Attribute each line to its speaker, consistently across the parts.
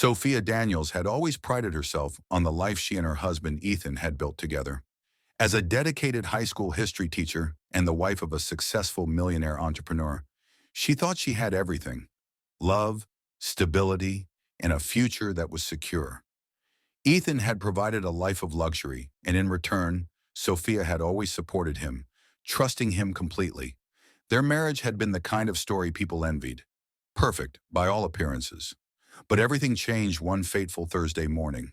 Speaker 1: Sophia Daniels had always prided herself on the life she and her husband Ethan had built together. As a dedicated high school history teacher and the wife of a successful millionaire entrepreneur, she thought she had everything: love, stability, and a future that was secure. Ethan had provided a life of luxury, and in return, Sophia had always supported him, trusting him completely. Their marriage had been the kind of story people envied. Perfect, by all appearances. But everything changed one fateful Thursday morning.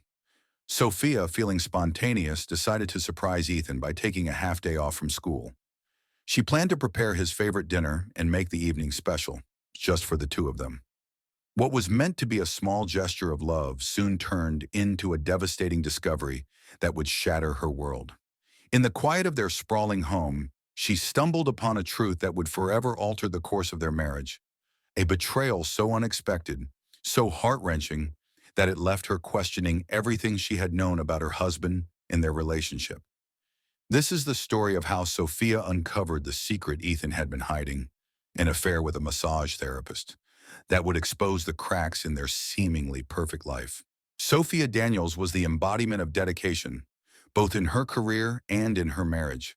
Speaker 1: Sophia, feeling spontaneous, decided to surprise Ethan by taking a half day off from school. She planned to prepare his favorite dinner and make the evening special, just for the two of them. What was meant to be a small gesture of love soon turned into a devastating discovery that would shatter her world. In the quiet of their sprawling home, she stumbled upon a truth that would forever alter the course of their marriage. A betrayal so unexpected, so heart-wrenching, that it left her questioning everything she had known about her husband and their relationship. This is the story of how Sophia uncovered the secret Ethan had been hiding, an affair with a massage therapist that would expose the cracks in their seemingly perfect life. Sophia Daniels was the embodiment of dedication, both in her career and in her marriage.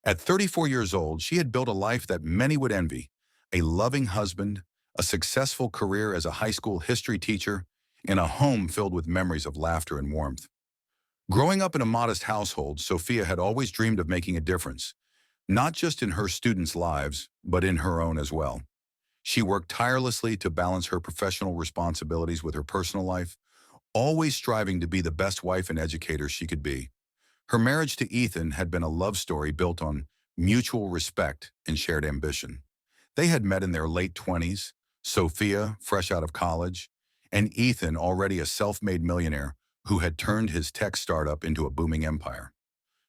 Speaker 1: At 34 years old, she had built a life that many would envy: a loving husband, a successful career as a high school history teacher, and a home filled with memories of laughter and warmth. Growing up in a modest household, Sophia had always dreamed of making a difference, not just in her students' lives, but in her own as well. She worked tirelessly to balance her professional responsibilities with her personal life, always striving to be the best wife and educator she could be. Her marriage to Ethan had been a love story built on mutual respect and shared ambition. They had met in their late 20s, Sophia fresh out of college, and Ethan already a self-made millionaire who had turned his tech startup into a booming empire.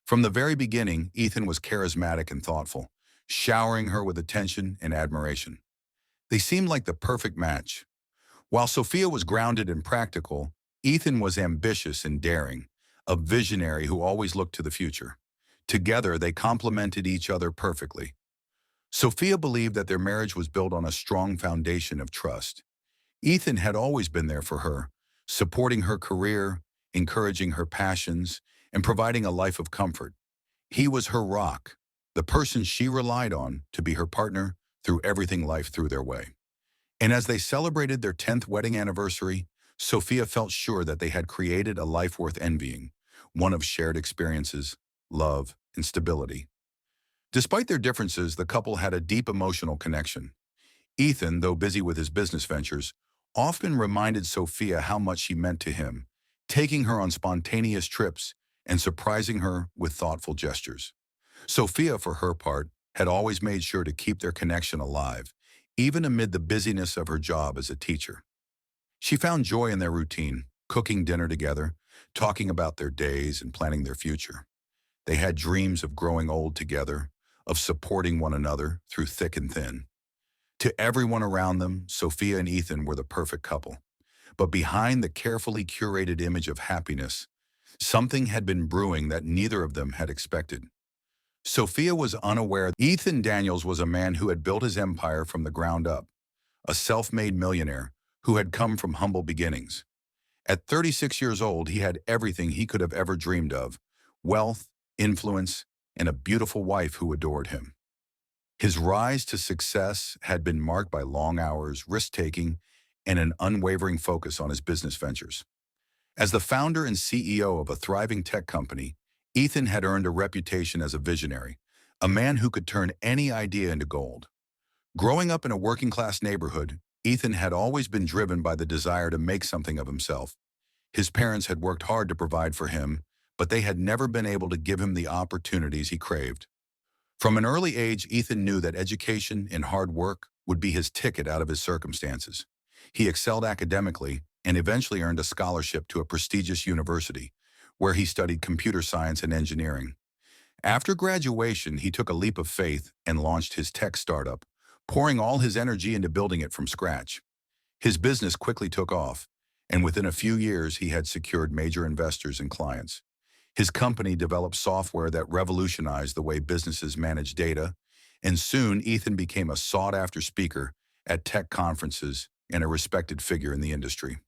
Speaker 1: From the very beginning, Ethan was charismatic and thoughtful, showering her with attention and admiration. They seemed like the perfect match. While Sophia was grounded and practical, Ethan was ambitious and daring, a visionary who always looked to the future. Together, they complemented each other perfectly. Sophia believed that their marriage was built on a strong foundation of trust. Ethan had always been there for her, supporting her career, encouraging her passions, and providing a life of comfort. He was her rock, the person she relied on to be her partner through everything life threw their way. And as they celebrated their 10th wedding anniversary, Sophia felt sure that they had created a life worth envying, one of shared experiences, love, and stability. Despite their differences, the couple had a deep emotional connection. Ethan, though busy with his business ventures, often reminded Sophia how much she meant to him, taking her on spontaneous trips and surprising her with thoughtful gestures. Sophia, for her part, had always made sure to keep their connection alive, even amid the busyness of her job as a teacher. She found joy in their routine, cooking dinner together, talking about their days, and planning their future. They had dreams of growing old together, of supporting one another through thick and thin. To everyone around them, Sophia and Ethan were the perfect couple. But behind the carefully curated image of happiness, something had been brewing that neither of them had expected. Sophia was unaware Ethan Daniels was a man who had built his empire from the ground up, a self-made millionaire who had come from humble beginnings. At 36 years old, he had everything he could have ever dreamed of: wealth, influence, and a beautiful wife who adored him. His rise to success had been marked by long hours, risk-taking, and an unwavering focus on his business ventures. As the founder and CEO of a thriving tech company, Ethan had earned a reputation as a visionary, a man who could turn any idea into gold. Growing up in a working-class neighborhood, Ethan had always been driven by the desire to make something of himself. His parents had worked hard to provide for him, but they had never been able to give him the opportunities he craved. From an early age, Ethan knew that education and hard work would be his ticket out of his circumstances. He excelled academically and eventually earned a scholarship to a prestigious university, where he studied computer science and engineering. After graduation, he took a leap of faith and launched his tech startup, pouring all his energy into building it from scratch. His business quickly took off, and within a few years, he had secured major investors and clients. His company developed software that revolutionized the way businesses manage data, and soon Ethan became a sought-after speaker at tech conferences and a respected figure in the industry.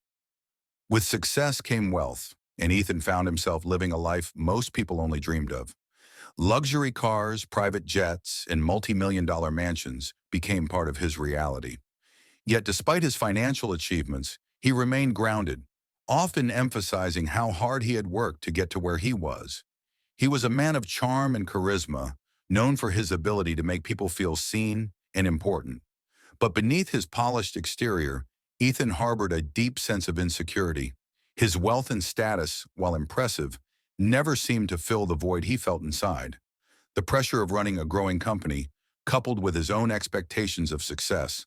Speaker 1: With success came wealth, and Ethan found himself living a life most people only dreamed of. Luxury cars, private jets, and multi-million-dollar mansions became part of his reality. Yet despite his financial achievements, he remained grounded, often emphasizing how hard he had worked to get to where he was. He was a man of charm and charisma, known for his ability to make people feel seen and important. But beneath his polished exterior, Ethan harbored a deep sense of insecurity. His wealth and status, while impressive, never seemed to fill the void he felt inside. The pressure of running a growing company, coupled with his own expectations of success,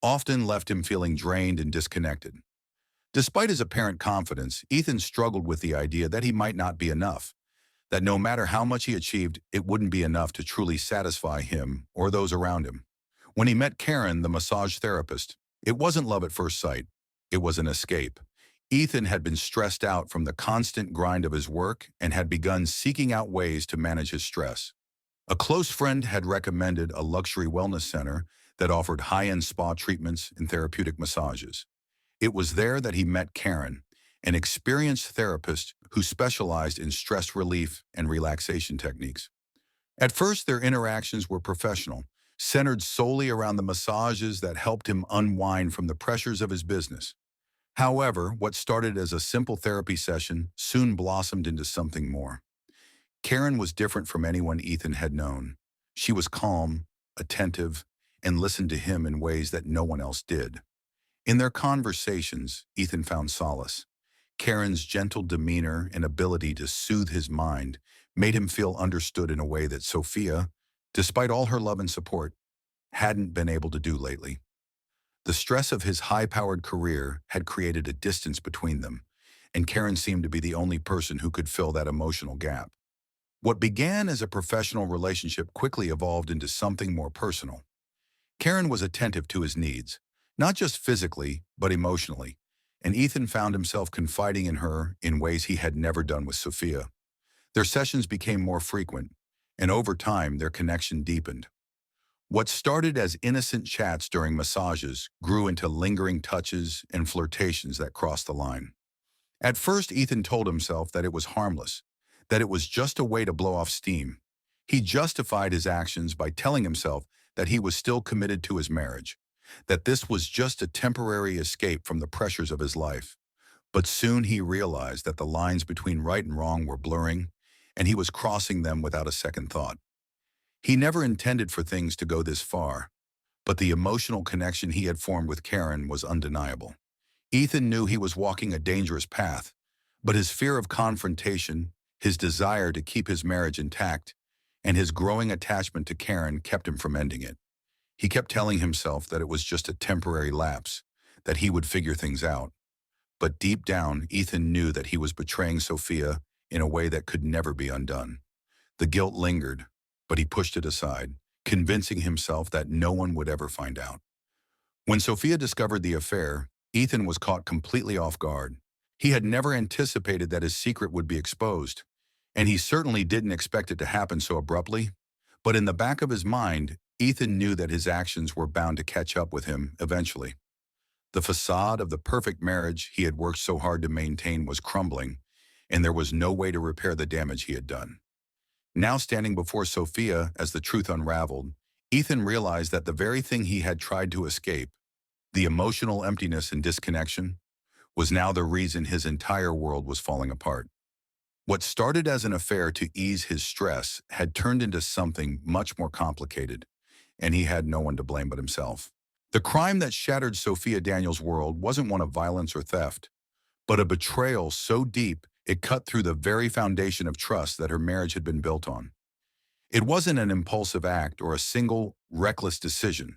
Speaker 1: often left him feeling drained and disconnected. Despite his apparent confidence, Ethan struggled with the idea that he might not be enough, that no matter how much he achieved, it wouldn't be enough to truly satisfy him or those around him. When he met Karen, the massage therapist, it wasn't love at first sight. It was an escape. Ethan had been stressed out from the constant grind of his work and had begun seeking out ways to manage his stress. A close friend had recommended a luxury wellness center that offered high-end spa treatments and therapeutic massages. It was there that he met Karen, an experienced therapist who specialized in stress relief and relaxation techniques. At first, their interactions were professional, centered solely around the massages that helped him unwind from the pressures of his business. However, what started as a simple therapy session soon blossomed into something more. Karen was different from anyone Ethan had known. She was calm, attentive, and listened to him in ways that no one else did. In their conversations, Ethan found solace. Karen's gentle demeanor and ability to soothe his mind made him feel understood in a way that Sophia, despite all her love and support, hadn't been able to do lately. The stress of his high-powered career had created a distance between them, and Karen seemed to be the only person who could fill that emotional gap. What began as a professional relationship quickly evolved into something more personal. Karen was attentive to his needs, not just physically, but emotionally, and Ethan found himself confiding in her in ways he had never done with Sophia. Their sessions became more frequent, and over time their connection deepened. What started as innocent chats during massages grew into lingering touches and flirtations that crossed the line. At first, Ethan told himself that it was harmless, that it was just a way to blow off steam. He justified his actions by telling himself that he was still committed to his marriage, that this was just a temporary escape from the pressures of his life. But soon he realized that the lines between right and wrong were blurring, and he was crossing them without a second thought. He never intended for things to go this far, but the emotional connection he had formed with Karen was undeniable. Ethan knew he was walking a dangerous path, but his fear of confrontation, his desire to keep his marriage intact, and his growing attachment to Karen kept him from ending it. He kept telling himself that it was just a temporary lapse, that he would figure things out. But deep down, Ethan knew that he was betraying Sophia in a way that could never be undone. The guilt lingered, but he pushed it aside, convincing himself that no one would ever find out. When Sophia discovered the affair, Ethan was caught completely off guard. He had never anticipated that his secret would be exposed, and he certainly didn't expect it to happen so abruptly. But in the back of his mind, Ethan knew that his actions were bound to catch up with him eventually. The facade of the perfect marriage he had worked so hard to maintain was crumbling, and there was no way to repair the damage he had done. Now standing before Sophia as the truth unraveled, Ethan realized that the very thing he had tried to escape, the emotional emptiness and disconnection, was now the reason his entire world was falling apart. What started as an affair to ease his stress had turned into something much more complicated, and he had no one to blame but himself. The crime that shattered Sophia Daniels' world wasn't one of violence or theft, but a betrayal so deep it cut through the very foundation of trust that her marriage had been built on. It wasn't an impulsive act or a single, reckless decision.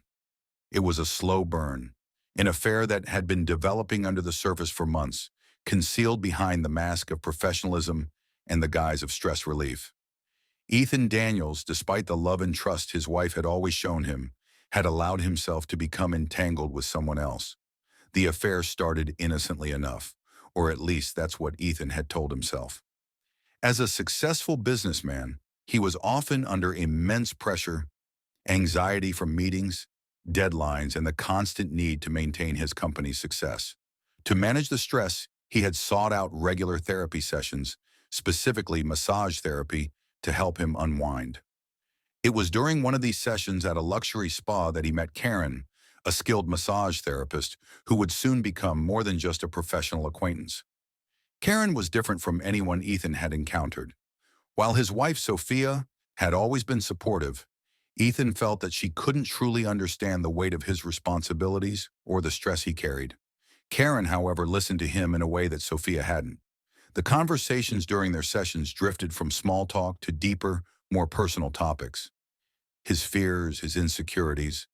Speaker 1: It was a slow burn, an affair that had been developing under the surface for months, concealed behind the mask of professionalism and the guise of stress relief. Ethan Daniels, despite the love and trust his wife had always shown him, had allowed himself to become entangled with someone else. The affair started innocently enough, or at least that's what Ethan had told himself. As a successful businessman, he was often under immense pressure, anxiety from meetings, deadlines, and the constant need to maintain his company's success. To manage the stress, He had sought out regular therapy sessions, specifically massage therapy, to help him unwind. It was during one of these sessions at a luxury spa that he met Karen, a skilled massage therapist who would soon become more than just a professional acquaintance. Karen was different from anyone Ethan had encountered. While his wife, Sophia, had always been supportive, Ethan felt that she couldn't truly understand the weight of his responsibilities or the stress he carried. Karen, however, listened to him in a way that Sophia hadn't. The conversations during their sessions drifted from small talk to deeper, more personal topics. His fears, his insecurities,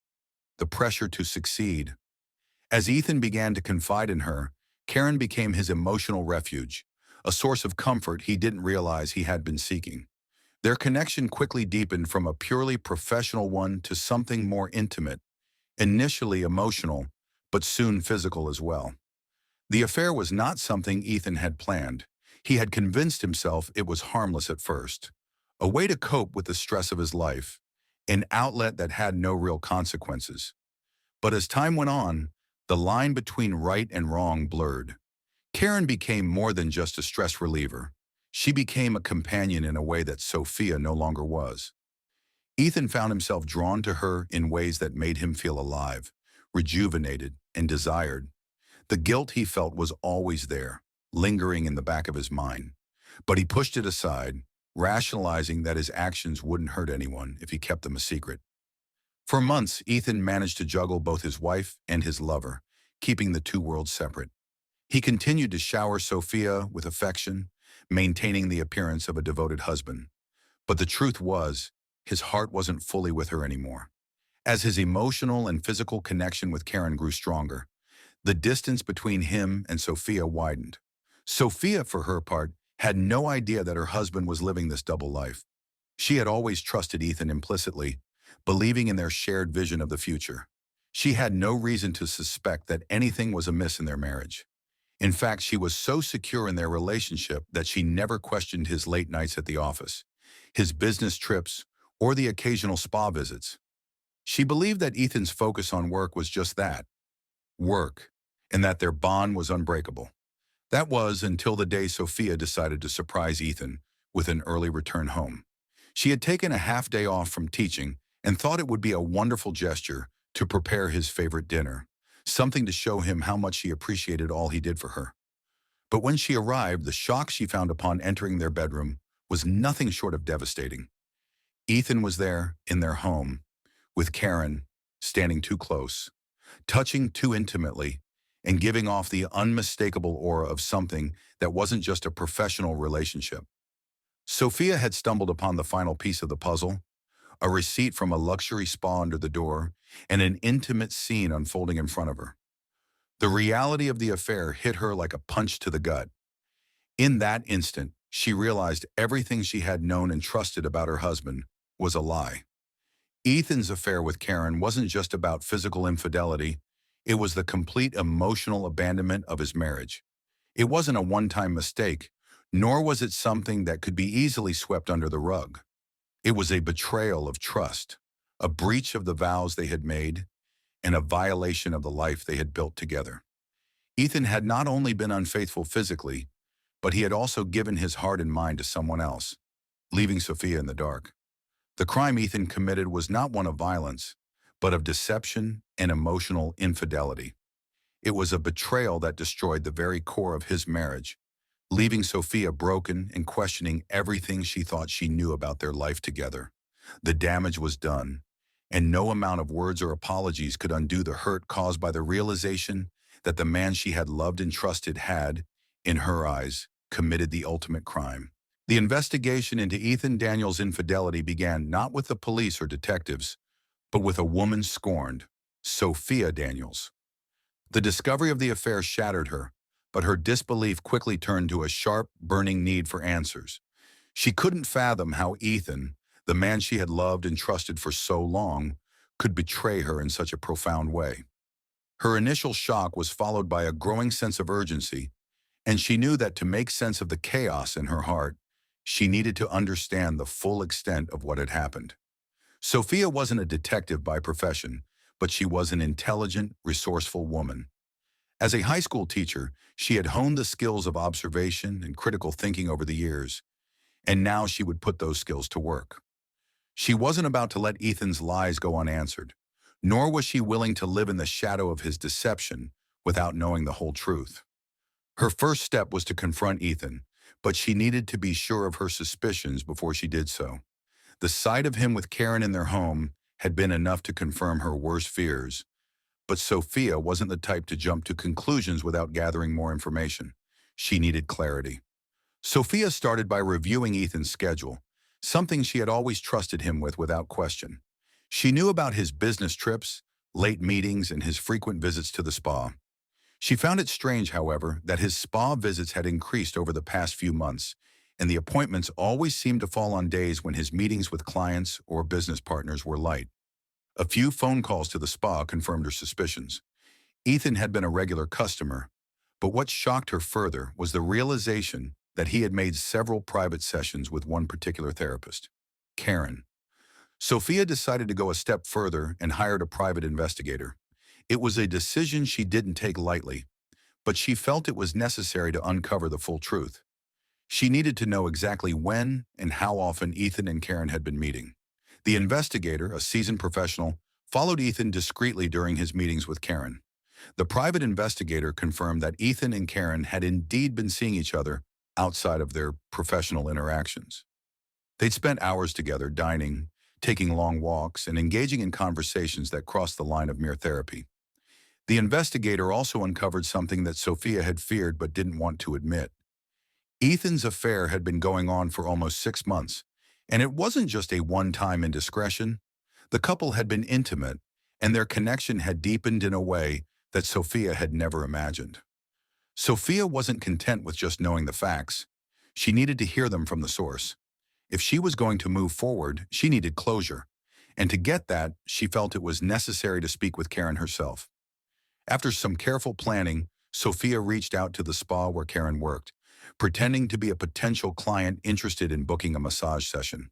Speaker 1: the pressure to succeed. As Ethan began to confide in her, Karen became his emotional refuge, a source of comfort he didn't realize he had been seeking. Their connection quickly deepened from a purely professional one to something more intimate, initially emotional, but soon physical as well. The affair was not something Ethan had planned. He had convinced himself it was harmless at first, a way to cope with the stress of his life, an outlet that had no real consequences. But as time went on, the line between right and wrong blurred. Karen became more than just a stress reliever. She became a companion in a way that Sophia no longer was. Ethan found himself drawn to her in ways that made him feel alive, rejuvenated, and desired. The guilt he felt was always there, lingering in the back of his mind. But he pushed it aside, rationalizing that his actions wouldn't hurt anyone if he kept them a secret. For months, Ethan managed to juggle both his wife and his lover, keeping the two worlds separate. He continued to shower Sophia with affection, maintaining the appearance of a devoted husband. But the truth was, his heart wasn't fully with her anymore. As his emotional and physical connection with Karen grew stronger, the distance between him and Sophia widened. Sophia, for her part, had no idea that her husband was living this double life. She had always trusted Ethan implicitly, believing in their shared vision of the future. She had no reason to suspect that anything was amiss in their marriage. In fact, she was so secure in their relationship that she never questioned his late nights at the office, his business trips, or the occasional spa visits. She believed that Ethan's focus on work was just that, work, and that their bond was unbreakable. That was until the day Sophia decided to surprise Ethan with an early return home. She had taken a half-day off from teaching and thought it would be a wonderful gesture to prepare his favorite dinner, something to show him how much she appreciated all he did for her. But when she arrived, the shock she found upon entering their bedroom was nothing short of devastating. Ethan was there, in their home, with Karen, standing too close, touching too intimately, and giving off the unmistakable aura of something that wasn't just a professional relationship. Sophia had stumbled upon the final piece of the puzzle, a receipt from a luxury spa under the door, and an intimate scene unfolding in front of her. The reality of the affair hit her like a punch to the gut. In that instant, she realized everything she had known and trusted about her husband was a lie. Ethan's affair with Karen wasn't just about physical infidelity, it was the complete emotional abandonment of his marriage. It wasn't a one-time mistake, nor was it something that could be easily swept under the rug. It was a betrayal of trust, a breach of the vows they had made, and a violation of the life they had built together. Ethan had not only been unfaithful physically, but he had also given his heart and mind to someone else, leaving Sophia in the dark. The crime Ethan committed was not one of violence, but of deception and emotional infidelity. It was a betrayal that destroyed the very core of his marriage, leaving Sophia broken and questioning everything she thought she knew about their life together. The damage was done, and no amount of words or apologies could undo the hurt caused by the realization that the man she had loved and trusted had, in her eyes, committed the ultimate crime. The investigation into Ethan Daniels' infidelity began not with the police or detectives, but with a woman scorned, Sophia Daniels. The discovery of the affair shattered her, but her disbelief quickly turned to a sharp, burning need for answers. She couldn't fathom how Ethan, the man she had loved and trusted for so long, could betray her in such a profound way. Her initial shock was followed by a growing sense of urgency, and she knew that to make sense of the chaos in her heart, she needed to understand the full extent of what had happened. Sophia wasn't a detective by profession, but she was an intelligent, resourceful woman. As a high school teacher, she had honed the skills of observation and critical thinking over the years, and now she would put those skills to work. She wasn't about to let Ethan's lies go unanswered, nor was she willing to live in the shadow of his deception without knowing the whole truth. Her first step was to confront Ethan, but she needed to be sure of her suspicions before she did so. The sight of him with Karen in their home had been enough to confirm her worst fears, but Sophia wasn't the type to jump to conclusions without gathering more information. She needed clarity. Sophia started by reviewing Ethan's schedule, something she had always trusted him with without question. She knew about his business trips, late meetings, and his frequent visits to the spa. She found it strange, however, that his spa visits had increased over the past few months, and the appointments always seemed to fall on days when his meetings with clients or business partners were light. A few phone calls to the spa confirmed her suspicions. Ethan had been a regular customer, but what shocked her further was the realization that he had made several private sessions with one particular therapist, Karen. Sophia decided to go a step further and hired a private investigator. It was a decision she didn't take lightly, but she felt it was necessary to uncover the full truth. She needed to know exactly when and how often Ethan and Karen had been meeting. The investigator, a seasoned professional, followed Ethan discreetly during his meetings with Karen. The private investigator confirmed that Ethan and Karen had indeed been seeing each other outside of their professional interactions. They'd spent hours together dining, taking long walks, and engaging in conversations that crossed the line of mere therapy. The investigator also uncovered something that Sophia had feared but didn't want to admit. Ethan's affair had been going on for almost 6 months, and it wasn't just a one-time indiscretion. The couple had been intimate, and their connection had deepened in a way that Sophia had never imagined. Sophia wasn't content with just knowing the facts. She needed to hear them from the source. If she was going to move forward, she needed closure, and to get that, she felt it was necessary to speak with Karen herself. After some careful planning, Sophia reached out to the spa where Karen worked, pretending to be a potential client interested in booking a massage session.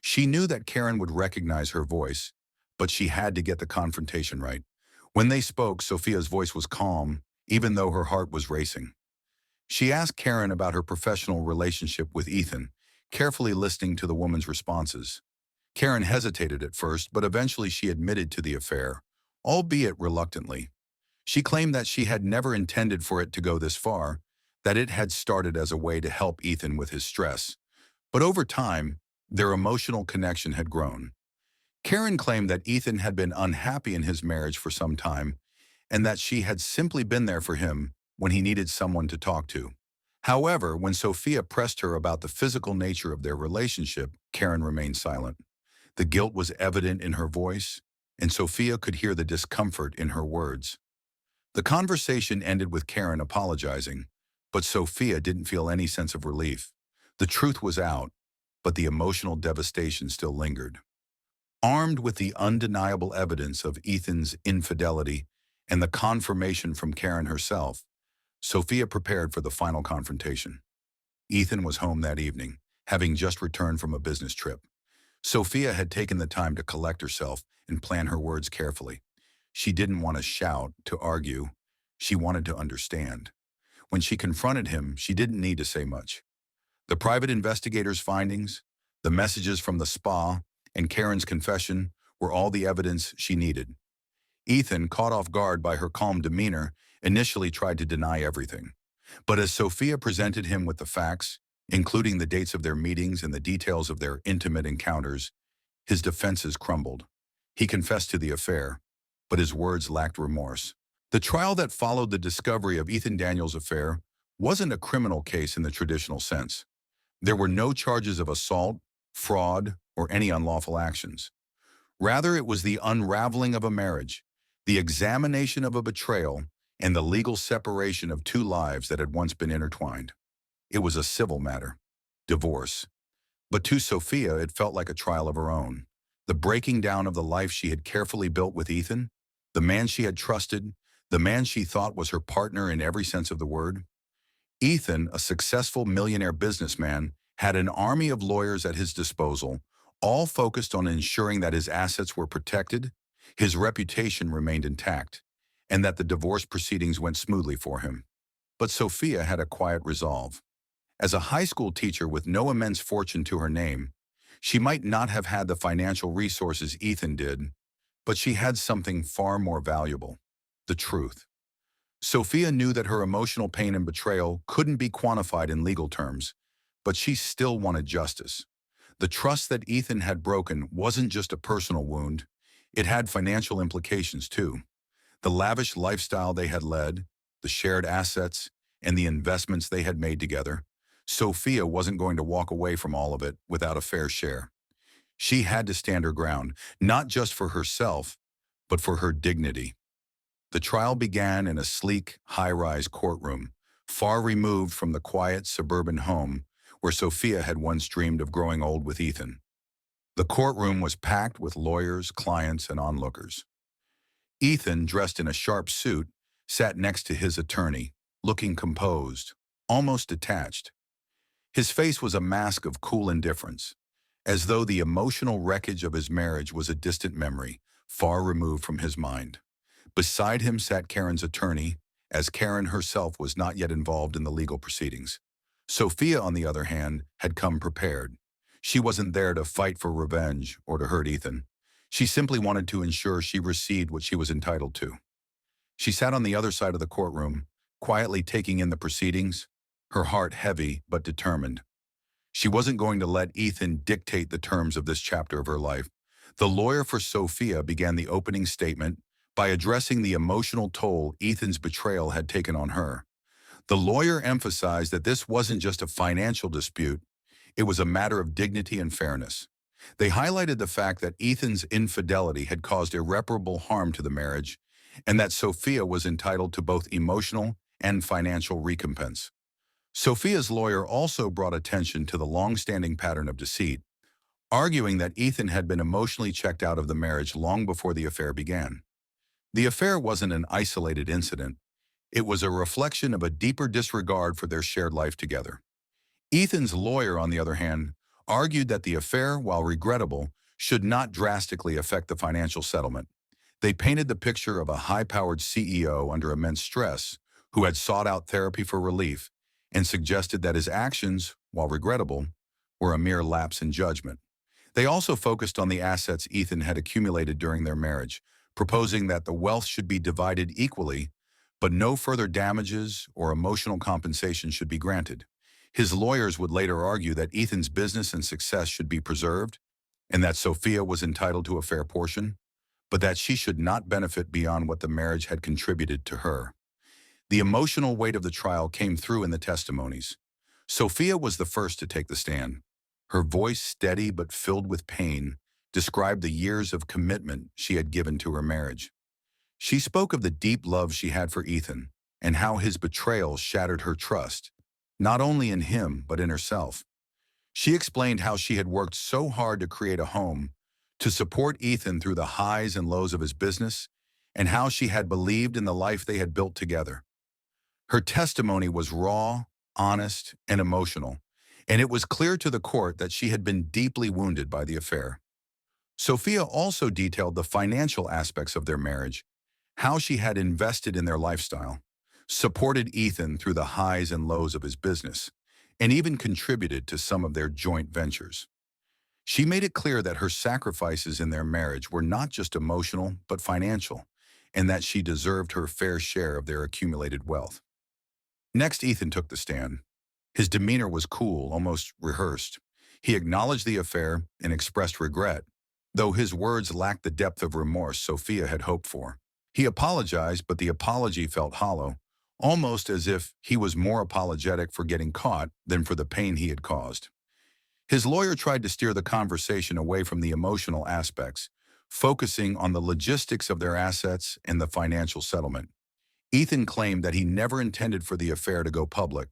Speaker 1: She knew that Karen would recognize her voice, but she had to get the confrontation right. When they spoke, Sophia's voice was calm, even though her heart was racing. She asked Karen about her professional relationship with Ethan, carefully listening to the woman's responses. Karen hesitated at first, but eventually she admitted to the affair, albeit reluctantly. She claimed that she had never intended for it to go this far, that it had started as a way to help Ethan with his stress. But over time, their emotional connection had grown. Karen claimed that Ethan had been unhappy in his marriage for some time, and that she had simply been there for him when he needed someone to talk to. However, when Sophia pressed her about the physical nature of their relationship, Karen remained silent. The guilt was evident in her voice, and Sophia could hear the discomfort in her words. The conversation ended with Karen apologizing, but Sophia didn't feel any sense of relief. The truth was out, but the emotional devastation still lingered. Armed with the undeniable evidence of Ethan's infidelity and the confirmation from Karen herself, Sophia prepared for the final confrontation. Ethan was home that evening, having just returned from a business trip. Sophia had taken the time to collect herself and plan her words carefully. She didn't want to shout, to argue. She wanted to understand. When she confronted him, she didn't need to say much. The private investigator's findings, the messages from the spa, and Karen's confession were all the evidence she needed. Ethan, caught off guard by her calm demeanor, initially tried to deny everything. But as Sophia presented him with the facts, including the dates of their meetings and the details of their intimate encounters, his defenses crumbled. He confessed to the affair, but his words lacked remorse. The trial that followed the discovery of Ethan Daniels' affair wasn't a criminal case in the traditional sense. There were no charges of assault, fraud, or any unlawful actions. Rather, it was the unraveling of a marriage, the examination of a betrayal, and the legal separation of two lives that had once been intertwined. It was a civil matter, divorce. But to Sophia, it felt like a trial of her own. The breaking down of the life she had carefully built with Ethan, the man she had trusted, the man she thought was her partner in every sense of the word. Ethan, a successful millionaire businessman, had an army of lawyers at his disposal, all focused on ensuring that his assets were protected, his reputation remained intact, and that the divorce proceedings went smoothly for him. But Sophia had a quiet resolve. As a high school teacher with no immense fortune to her name, she might not have had the financial resources Ethan did, but she had something far more valuable: the truth. Sophia knew that her emotional pain and betrayal couldn't be quantified in legal terms, but she still wanted justice. The trust that Ethan had broken wasn't just a personal wound, it had financial implications too. The lavish lifestyle they had led, the shared assets, and the investments they had made together, Sophia wasn't going to walk away from all of it without a fair share. She had to stand her ground, not just for herself, but for her dignity. The trial began in a sleek, high-rise courtroom, far removed from the quiet suburban home where Sophia had once dreamed of growing old with Ethan. The courtroom was packed with lawyers, clients, and onlookers. Ethan, dressed in a sharp suit, sat next to his attorney, looking composed, almost detached. His face was a mask of cool indifference, as though the emotional wreckage of his marriage was a distant memory, far removed from his mind. Beside him sat Karen's attorney, as Karen herself was not yet involved in the legal proceedings. Sophia, on the other hand, had come prepared. She wasn't there to fight for revenge or to hurt Ethan. She simply wanted to ensure she received what she was entitled to. She sat on the other side of the courtroom, quietly taking in the proceedings, her heart heavy but determined. She wasn't going to let Ethan dictate the terms of this chapter of her life. The lawyer for Sophia began the opening statement by addressing the emotional toll Ethan's betrayal had taken on her. The lawyer emphasized that this wasn't just a financial dispute, it was a matter of dignity and fairness. They highlighted the fact that Ethan's infidelity had caused irreparable harm to the marriage, and that Sophia was entitled to both emotional and financial recompense. Sophia's lawyer also brought attention to the long-standing pattern of deceit, arguing that Ethan had been emotionally checked out of the marriage long before the affair began. The affair wasn't an isolated incident. It was a reflection of a deeper disregard for their shared life together. Ethan's lawyer, on the other hand, argued that the affair, while regrettable, should not drastically affect the financial settlement. They painted the picture of a high-powered CEO under immense stress who had sought out therapy for relief and suggested that his actions, while regrettable, were a mere lapse in judgment. They also focused on the assets Ethan had accumulated during their marriage, proposing that the wealth should be divided equally, but no further damages or emotional compensation should be granted. His lawyers would later argue that Ethan's business and success should be preserved, and that Sophia was entitled to a fair portion, but that she should not benefit beyond what the marriage had contributed to her. The emotional weight of the trial came through in the testimonies. Sophia was the first to take the stand. Her voice, steady but filled with pain, described the years of commitment she had given to her marriage. She spoke of the deep love she had for Ethan and how his betrayal shattered her trust, not only in him but in herself. She explained how she had worked so hard to create a home, to support Ethan through the highs and lows of his business, and how she had believed in the life they had built together. Her testimony was raw, honest, and emotional, and it was clear to the court that she had been deeply wounded by the affair. Sophia also detailed the financial aspects of their marriage, how she had invested in their lifestyle, supported Ethan through the highs and lows of his business, and even contributed to some of their joint ventures. She made it clear that her sacrifices in their marriage were not just emotional but financial, and that she deserved her fair share of their accumulated wealth. Next, Ethan took the stand. His demeanor was cool, almost rehearsed. He acknowledged the affair and expressed regret, though his words lacked the depth of remorse Sophia had hoped for. He apologized, but the apology felt hollow, almost as if he was more apologetic for getting caught than for the pain he had caused. His lawyer tried to steer the conversation away from the emotional aspects, focusing on the logistics of their assets and the financial settlement. Ethan claimed that he never intended for the affair to go public,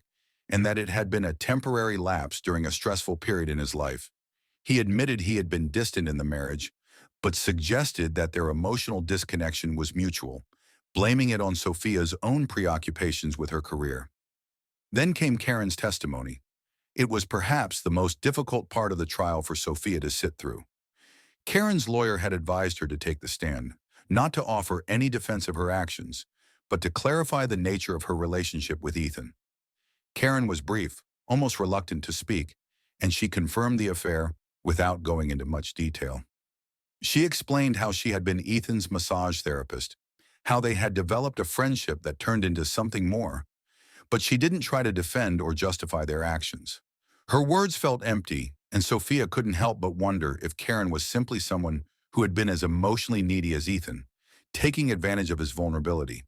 Speaker 1: and that it had been a temporary lapse during a stressful period in his life. He admitted he had been distant in the marriage, but suggested that their emotional disconnection was mutual, blaming it on Sophia's own preoccupations with her career. Then came Karen's testimony. It was perhaps the most difficult part of the trial for Sophia to sit through. Karen's lawyer had advised her to take the stand, not to offer any defense of her actions, but to clarify the nature of her relationship with Ethan. Karen was brief, almost reluctant to speak, and she confirmed the affair without going into much detail. She explained how she had been Ethan's massage therapist, how they had developed a friendship that turned into something more, but she didn't try to defend or justify their actions. Her words felt empty, and Sophia couldn't help but wonder if Karen was simply someone who had been as emotionally needy as Ethan, taking advantage of his vulnerability.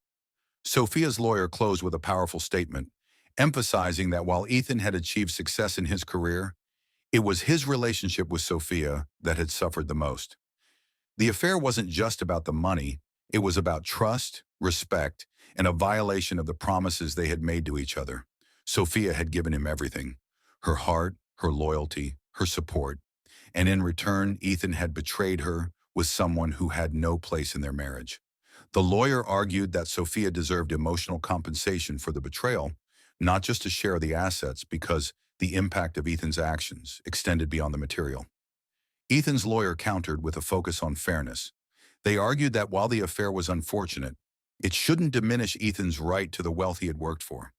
Speaker 1: Sophia's lawyer closed with a powerful statement, emphasizing that while Ethan had achieved success in his career, it was his relationship with Sophia that had suffered the most. The affair wasn't just about the money, it was about trust, respect, and a violation of the promises they had made to each other. Sophia had given him everything: her heart, her loyalty, her support, and in return, Ethan had betrayed her with someone who had no place in their marriage. The lawyer argued that Sophia deserved emotional compensation for the betrayal, not just a share of the assets, because the impact of Ethan's actions extended beyond the material. Ethan's lawyer countered with a focus on fairness. They argued that while the affair was unfortunate, it shouldn't diminish Ethan's right to the wealth he had worked for.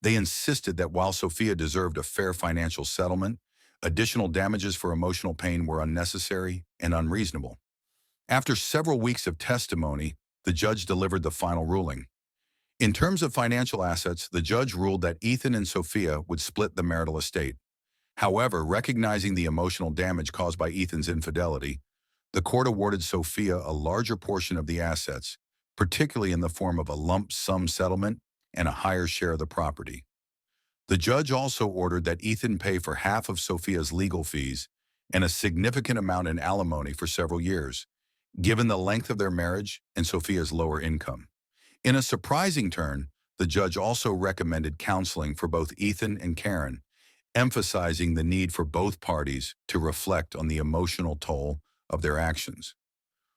Speaker 1: They insisted that while Sophia deserved a fair financial settlement, additional damages for emotional pain were unnecessary and unreasonable. After several weeks of testimony, the judge delivered the final ruling. In terms of financial assets, the judge ruled that Ethan and Sophia would split the marital estate. However, recognizing the emotional damage caused by Ethan's infidelity, the court awarded Sophia a larger portion of the assets, particularly in the form of a lump sum settlement and a higher share of the property. The judge also ordered that Ethan pay for half of Sophia's legal fees and a significant amount in alimony for several years, given the length of their marriage and Sophia's lower income. In a surprising turn, the judge also recommended counseling for both Ethan and Karen, emphasizing the need for both parties to reflect on the emotional toll of their actions.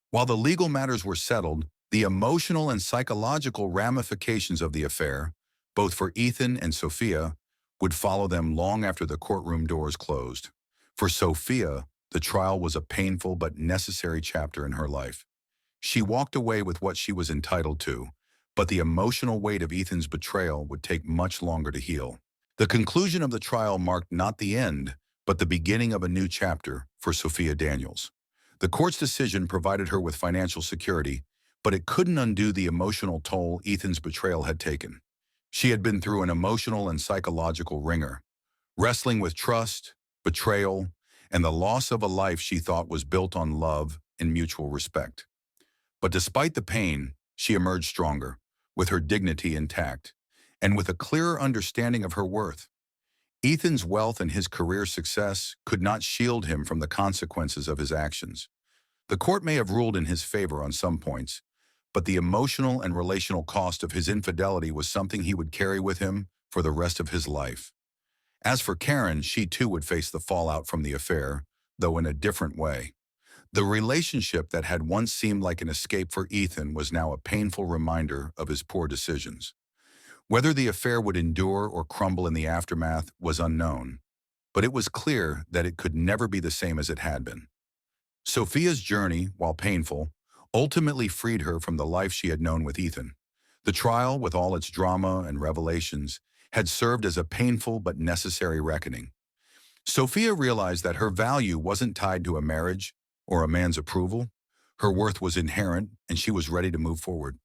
Speaker 1: While the legal matters were settled, the emotional and psychological ramifications of the affair, both for Ethan and Sophia, would follow them long after the courtroom doors closed. For Sophia, the trial was a painful but necessary chapter in her life. She walked away with what she was entitled to, but the emotional weight of Ethan's betrayal would take much longer to heal. The conclusion of the trial marked not the end, but the beginning of a new chapter for Sophia Daniels. The court's decision provided her with financial security, but it couldn't undo the emotional toll Ethan's betrayal had taken. She had been through an emotional and psychological ringer, wrestling with trust, betrayal, and the loss of a life she thought was built on love and mutual respect. But despite the pain, she emerged stronger, with her dignity intact, and with a clearer understanding of her worth. Ethan's wealth and his career success could not shield him from the consequences of his actions. The court may have ruled in his favor on some points, but the emotional and relational cost of his infidelity was something he would carry with him for the rest of his life. As for Karen, she too would face the fallout from the affair, though in a different way. The relationship that had once seemed like an escape for Ethan was now a painful reminder of his poor decisions. Whether the affair would endure or crumble in the aftermath was unknown, but it was clear that it could never be the same as it had been. Sophia's journey, while painful, ultimately freed her from the life she had known with Ethan. The trial, with all its drama and revelations, had served as a painful but necessary reckoning. Sophia realized that her value wasn't tied to a marriage or a man's approval. Her worth was inherent, and she was ready to move forward.